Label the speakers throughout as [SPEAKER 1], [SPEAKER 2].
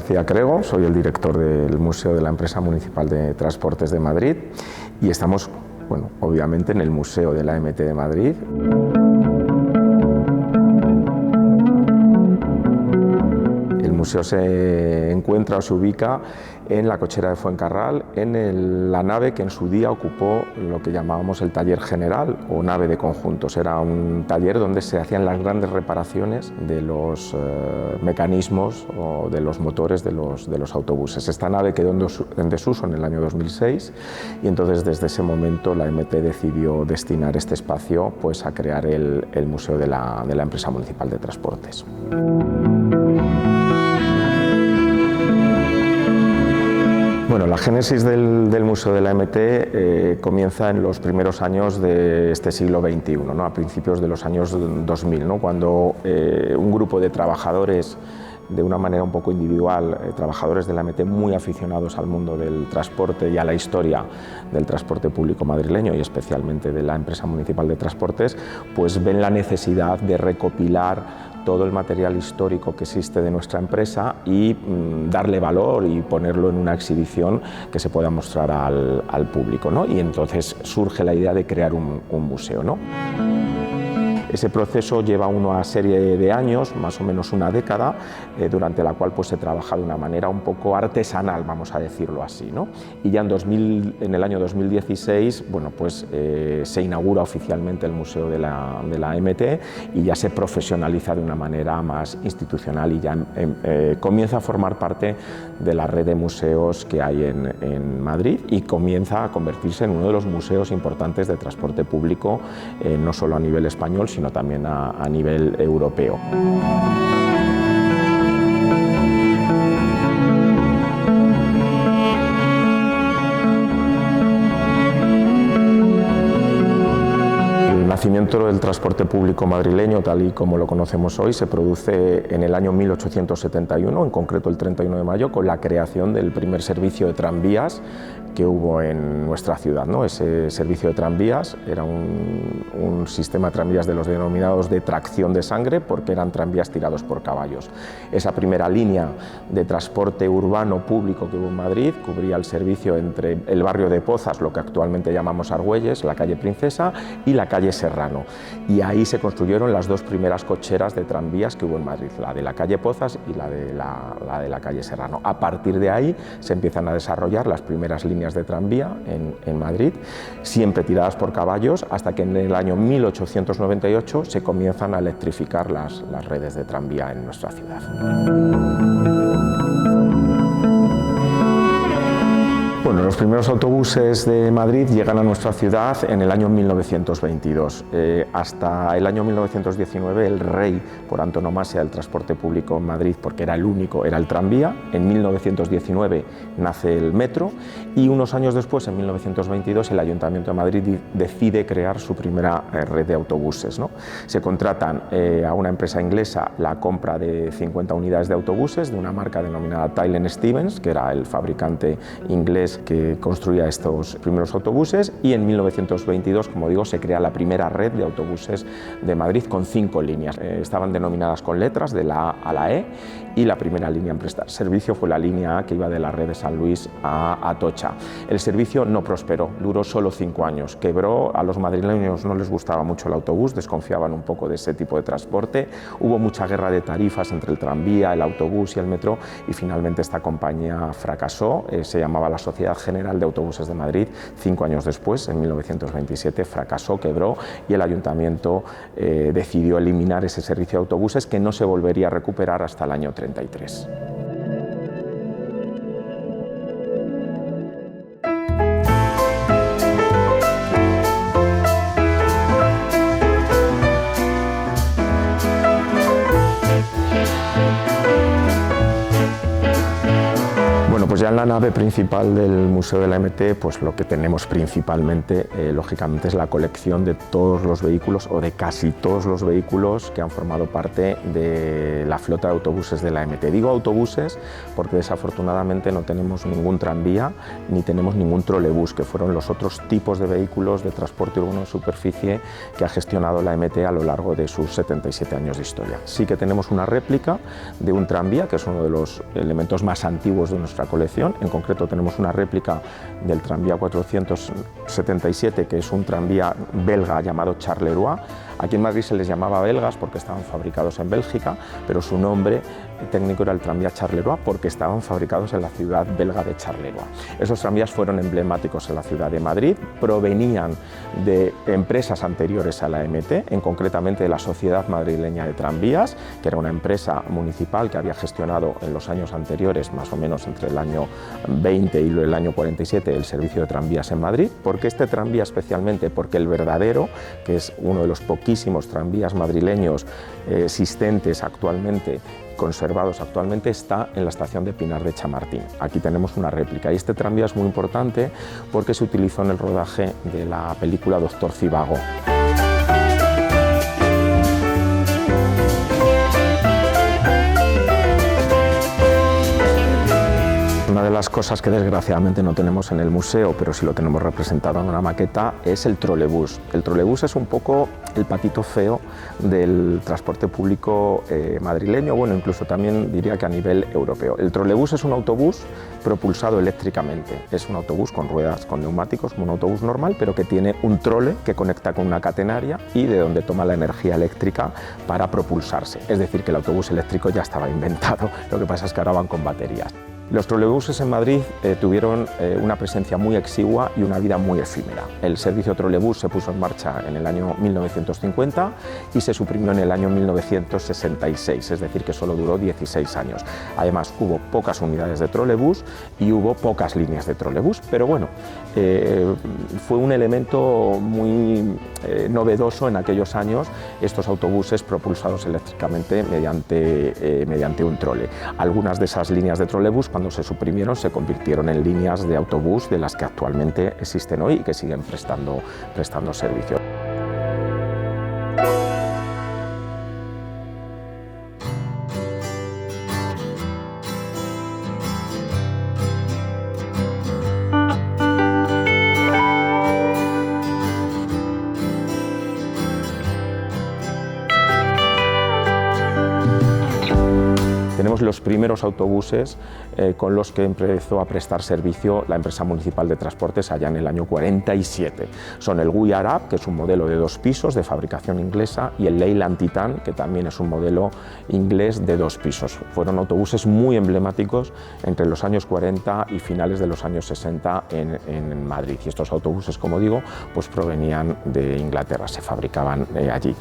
[SPEAKER 1] García Crego, soy el director del Museo de la Empresa Municipal de Transportes de Madrid y estamos, bueno, obviamente en el Museo de la AMT de Madrid. El museo se encuentra o se ubica en la cochera de Fuencarral, en la nave que en su día ocupó lo que llamábamos el taller general o nave de conjuntos. Era un taller donde se hacían las grandes reparaciones de los mecanismos o de los motores de los autobuses. Esta nave quedó en desuso en el año 2006 y entonces desde ese momento la AMT decidió destinar este espacio pues, a crear el Museo de la Empresa Municipal de Transportes. Bueno, la génesis del Museo de la AMT comienza en los primeros años de este siglo XXI, ¿no? A principios de los años 2000, ¿no? Cuando un grupo de trabajadores, de una manera un poco individual, trabajadores de la AMT muy aficionados al mundo del transporte y a la historia del transporte público madrileño y especialmente de la Empresa Municipal de Transportes, pues ven la necesidad de recopilar todo el material histórico que existe de nuestra empresa y darle valor y ponerlo en una exhibición que se pueda mostrar al público, ¿no? Y entonces surge la idea de crear un museo, ¿no? Ese proceso lleva una serie de años, más o menos una década, durante la cual pues, se trabaja de una manera un poco artesanal, vamos a decirlo así, ¿no? Y ya en el año 2016 bueno, pues, se inaugura oficialmente el Museo de la AMT y ya se profesionaliza de una manera más institucional y ya comienza a formar parte de la red de museos que hay en Madrid y comienza a convertirse en uno de los museos importantes de transporte público, no solo a nivel español, sino también a nivel europeo. El nacimiento del transporte público madrileño, tal y como lo conocemos hoy, se produce en el año 1871, en concreto el 31 de mayo, con la creación del primer servicio de tranvías que hubo en nuestra ciudad, ¿no? Ese servicio de tranvías era un sistema de tranvías de los denominados de tracción de sangre, porque eran tranvías tirados por caballos. Esa primera línea de transporte urbano público que hubo en Madrid cubría el servicio entre el barrio de Pozas, lo que actualmente llamamos Argüelles, la calle Princesa, y la calle Serrano. Y ahí se construyeron las dos primeras cocheras de tranvías que hubo en Madrid, la de la calle Pozas y la de la calle Serrano. A partir de ahí se empiezan a desarrollar las primeras líneas de tranvía en Madrid, siempre tiradas por caballos, hasta que en el año 1898 se comienzan a electrificar las redes de tranvía en nuestra ciudad. Bueno, los primeros autobuses de Madrid llegan a nuestra ciudad en el año 1922. Hasta el año 1919 el rey por antonomasia del transporte público en Madrid, porque era el único, era el tranvía. En 1919 nace el metro y unos años después, en 1922, el Ayuntamiento de Madrid decide crear su primera red de autobuses, ¿no? Se contratan a una empresa inglesa la compra de 50 unidades de autobuses de una marca denominada Tylden Stevens, que era el fabricante inglés que construía estos primeros autobuses, y en 1922, como digo, se crea la primera red de autobuses de Madrid con 5 líneas. Estaban denominadas con letras de la A a la E y la primera línea en prestar servicio fue la línea A, que iba de la red de San Luis a Atocha. El servicio no prosperó, duró solo 5 años, quebró, a los madrileños no les gustaba mucho el autobús, desconfiaban un poco de ese tipo de transporte, hubo mucha guerra de tarifas entre el tranvía, el autobús y el metro y finalmente esta compañía fracasó, se llamaba la Sociedad General de Autobuses de Madrid. 5 años después, en 1927, fracasó, quebró y el ayuntamiento decidió eliminar ese servicio de autobuses que no se volvería a recuperar hasta el año 33. Pues ya en la la nave principal del Museo de la MT, pues lo que tenemos principalmente, lógicamente, es la colección de todos los vehículos o de casi todos los vehículos que han formado parte de la flota de autobuses de la MT. Digo autobuses porque desafortunadamente no tenemos ningún tranvía ni tenemos ningún trolebús, que fueron los otros tipos de vehículos de transporte urbano de superficie que ha gestionado la MT a lo largo de sus 77 años de historia. Sí que tenemos una réplica de un tranvía, que es uno de los elementos más antiguos de nuestra colección. En concreto tenemos una réplica del tranvía 477, que es un tranvía belga llamado Charleroi. Aquí en Madrid se les llamaba belgas porque estaban fabricados en Bélgica, pero su nombre técnico era el tranvía Charleroi porque estaban fabricados en la ciudad belga de Charleroi. Esos tranvías fueron emblemáticos en la ciudad de Madrid, provenían de empresas anteriores a la MT, concretamente de la Sociedad Madrileña de Tranvías, que era una empresa municipal que había gestionado en los años anteriores, más o menos entre el año 20 y el año 47, el servicio de tranvías en Madrid. ¿Por qué este tranvía especialmente? Porque el verdadero, que es uno de los poquísimos tranvías madrileños existentes actualmente, conservados actualmente, está en la estación de Pinar de Chamartín. Aquí tenemos una réplica y este tranvía es muy importante porque se utilizó en el rodaje de la película Doctor Zhivago. Una de las cosas que desgraciadamente no tenemos en el museo, pero sí lo tenemos representado en una maqueta, es el trolebús. El trolebús es un poco el patito feo del transporte público madrileño, bueno, incluso también diría que a nivel europeo. El trolebús es un autobús propulsado eléctricamente. Es un autobús con ruedas, con neumáticos, como un autobús normal, pero que tiene un trole que conecta con una catenaria y de donde toma la energía eléctrica para propulsarse. Es decir, que el autobús eléctrico ya estaba inventado, lo que pasa es que ahora van con baterías. Los trolebuses en Madrid tuvieron una presencia muy exigua y una vida muy efímera. El servicio trolebús se puso en marcha en el año 1950 y se suprimió en el año 1966, es decir, que solo duró 16 años. Además, hubo pocas unidades de trolebús y hubo pocas líneas de trolebús, pero bueno, fue un elemento muy novedoso en aquellos años, estos autobuses propulsados eléctricamente mediante un trole. Algunas de esas líneas de trolebús, cuando se suprimieron, se convirtieron en líneas de autobús de las que actualmente existen hoy y que siguen prestando servicio. Tenemos los primeros autobuses con los que empezó a prestar servicio la empresa municipal de transportes allá en el año 47. Son el GUI Arab, que es un modelo de 2 pisos de fabricación inglesa, y el Leyland Titan, que también es un modelo inglés de 2 pisos. Fueron autobuses muy emblemáticos entre los años 40 y finales de los años 60 en Madrid. Y estos autobuses, como digo, pues provenían de Inglaterra, se fabricaban allí.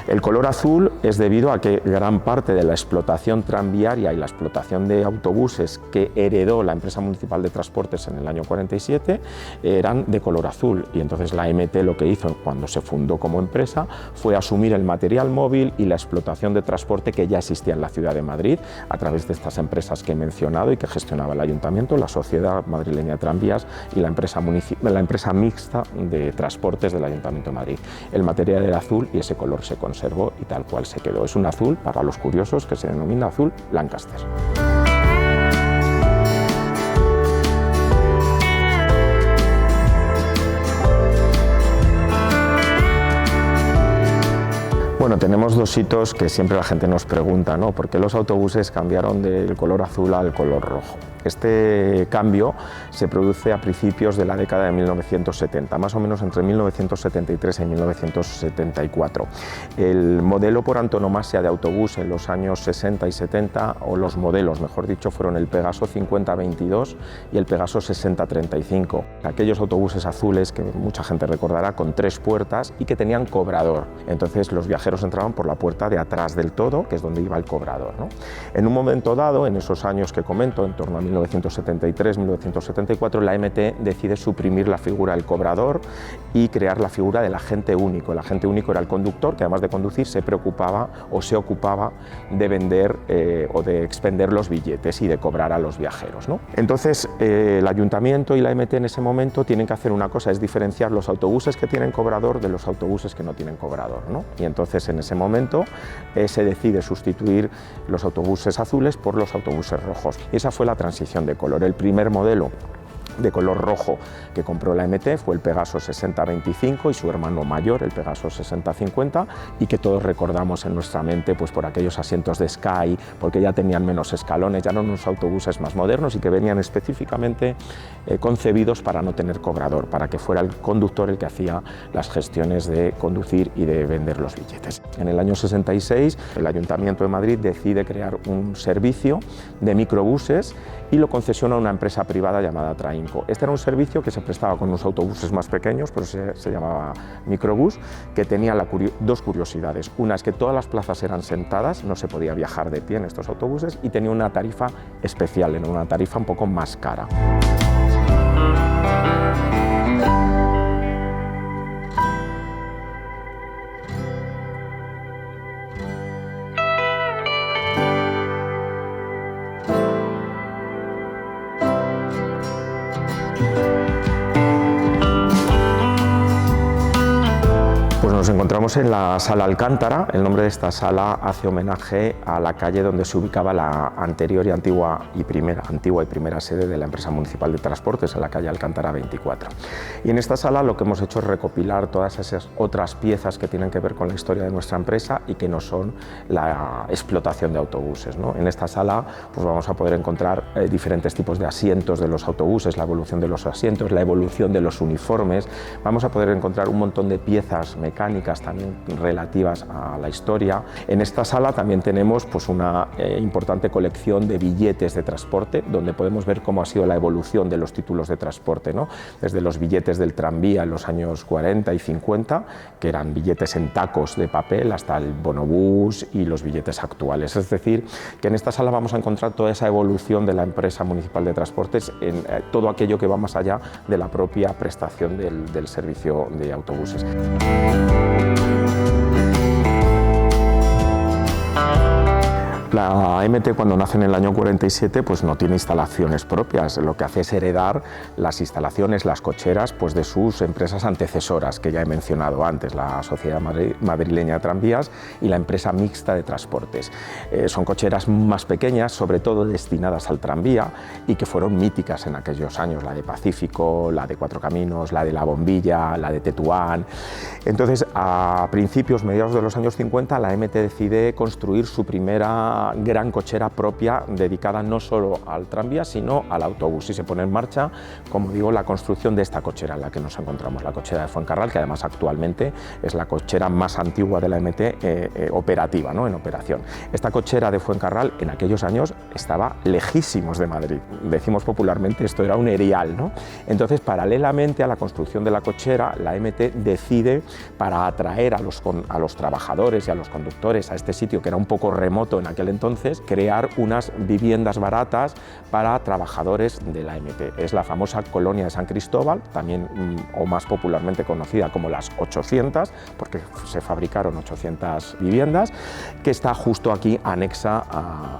[SPEAKER 1] El color azul es debido a que gran parte de la explotación tranviaria y la explotación de autobuses que heredó la empresa municipal de transportes en el año 47 eran de color azul, y entonces la MT lo que hizo cuando se fundó como empresa fue asumir el material móvil y la explotación de transporte que ya existía en la ciudad de Madrid a través de estas empresas que he mencionado y que gestionaba el ayuntamiento, la Sociedad Madrileña de Tranvías y la empresa mixta de transportes del Ayuntamiento de Madrid. El material era azul y ese color se conservó y tal cual se quedó. Es un azul, para los curiosos, que se denomina azul Lancaster. Bueno, tenemos 2 hitos que siempre la gente nos pregunta, ¿no? ¿Por qué los autobuses cambiaron del color azul al color rojo? Este cambio se produce a principios de la década de 1970, más o menos entre 1973 y 1974. El modelo por antonomasia de autobús en los años 60 y 70, o los modelos, mejor dicho, fueron el Pegaso 5022 y el Pegaso 6035. Aquellos autobuses azules que mucha gente recordará, con 3 puertas y que tenían cobrador. Entonces los viajeros entraban por la puerta de atrás del todo, que es donde iba el cobrador, ¿no? En un momento dado, en esos años que comento, en torno a 1973-1974, la MT decide suprimir la figura del cobrador y crear la figura del agente único. El agente único era el conductor, que además de conducir se preocupaba o se ocupaba de vender o de expender los billetes y de cobrar a los viajeros, ¿no? Entonces el ayuntamiento y la MT en ese momento tienen que hacer una cosa, es diferenciar los autobuses que tienen cobrador de los autobuses que no tienen cobrador, ¿no? Y entonces en ese momento se decide sustituir los autobuses azules por los autobuses rojos. Y esa fue la transición de color. El primer modelo de color rojo que compró la MT fue el Pegaso 6025 y su hermano mayor, el Pegaso 6050, y que todos recordamos en nuestra mente pues por aquellos asientos de Sky, porque ya tenían menos escalones, ya eran unos autobuses más modernos y que venían específicamente concebidos para no tener cobrador, para que fuera el conductor el que hacía las gestiones de conducir y de vender los billetes. En el año 66 el Ayuntamiento de Madrid decide crear un servicio de microbuses y lo concesiona a una empresa privada llamada Trainco. Este era un servicio que se prestaba con unos autobuses más pequeños, pero se llamaba microbús, que tenía dos curiosidades. Una es que todas las plazas eran sentadas, no se podía viajar de pie en estos autobuses, y tenía una tarifa especial, era una tarifa un poco más cara. Nos encontramos en la Sala Alcántara. El nombre de esta sala hace homenaje a la calle donde se ubicaba la anterior y antigua y primera sede de la empresa municipal de transportes, en la calle Alcántara 24. Y en esta sala lo que hemos hecho es recopilar todas esas otras piezas que tienen que ver con la historia de nuestra empresa y que no son la explotación de autobuses, ¿no? En esta sala pues vamos a poder encontrar diferentes tipos de asientos de los autobuses, la evolución de los asientos, la evolución de los uniformes. Vamos a poder encontrar un montón de piezas mecánicas también relativas a la historia. En esta sala también tenemos pues una importante colección de billetes de transporte, donde podemos ver cómo ha sido la evolución de los títulos de transporte, ¿no? Desde los billetes del tranvía en los años 40 y 50, que eran billetes en tacos de papel, hasta el bonobús y los billetes actuales. Es decir, que en esta sala vamos a encontrar toda esa evolución de la empresa municipal de transportes en todo aquello que va más allá de la propia prestación del servicio de autobuses. La MT, cuando nace en el año 47, pues no tiene instalaciones propias. Lo que hace es heredar las instalaciones, las cocheras, pues de sus empresas antecesoras, que ya he mencionado antes, la Sociedad Madrileña de Tranvías y la empresa mixta de transportes. Son cocheras más pequeñas, sobre todo destinadas al tranvía, y que fueron míticas en aquellos años, la de Pacífico, la de Cuatro Caminos, la de La Bombilla, la de Tetuán. Entonces, a mediados de los años 50, la MT decide construir su primera gran cochera propia dedicada no solo al tranvía sino al autobús, y se pone en marcha, como digo, la construcción de esta cochera en la que nos encontramos, la cochera de Fuencarral, que además actualmente es la cochera más antigua de la MT operativa, ¿no? En operación. Esta cochera de Fuencarral en aquellos años estaba lejísimos de Madrid, decimos popularmente esto era un erial, ¿no? Entonces, paralelamente a la construcción de la cochera, la MT decide, para atraer a los trabajadores y a los conductores a este sitio que era un poco remoto en aquel entonces, crear unas viviendas baratas para trabajadores de la MT. Es la famosa Colonia de San Cristóbal, también o más popularmente conocida como las 800, porque se fabricaron 800 viviendas, que está justo aquí anexa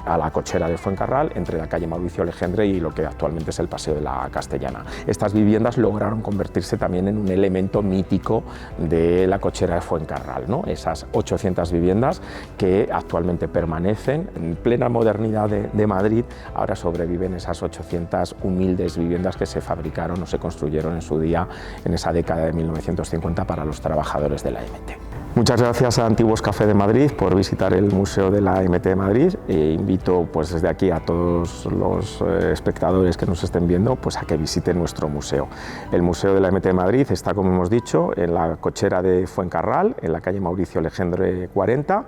[SPEAKER 1] a la cochera de Fuencarral, entre la calle Mauricio Legendre y lo que actualmente es el Paseo de la Castellana. Estas viviendas lograron convertirse también en un elemento mítico de la cochera de Fuencarral, ¿no? Esas 800 viviendas que actualmente permanecen en plena modernidad de Madrid, ahora sobreviven esas 800 humildes viviendas que se fabricaron o se construyeron en su día, en esa década de 1950, para los trabajadores de la MT. Muchas gracias a Antiguos Café de Madrid por visitar el Museo de la MT de Madrid, e invito pues desde aquí a todos los espectadores que nos estén viendo pues a que visiten nuestro museo. El Museo de la MT de Madrid está, como hemos dicho, en la cochera de Fuencarral, en la calle Mauricio Legendre 40,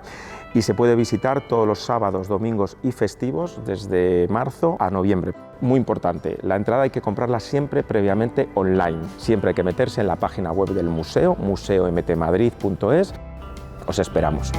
[SPEAKER 1] y se puede visitar todos los sábados, domingos y festivos desde marzo a noviembre. Muy importante, la entrada hay que comprarla siempre previamente online, siempre hay que meterse en la página web del museo, museomtmadrid.es. Os esperamos.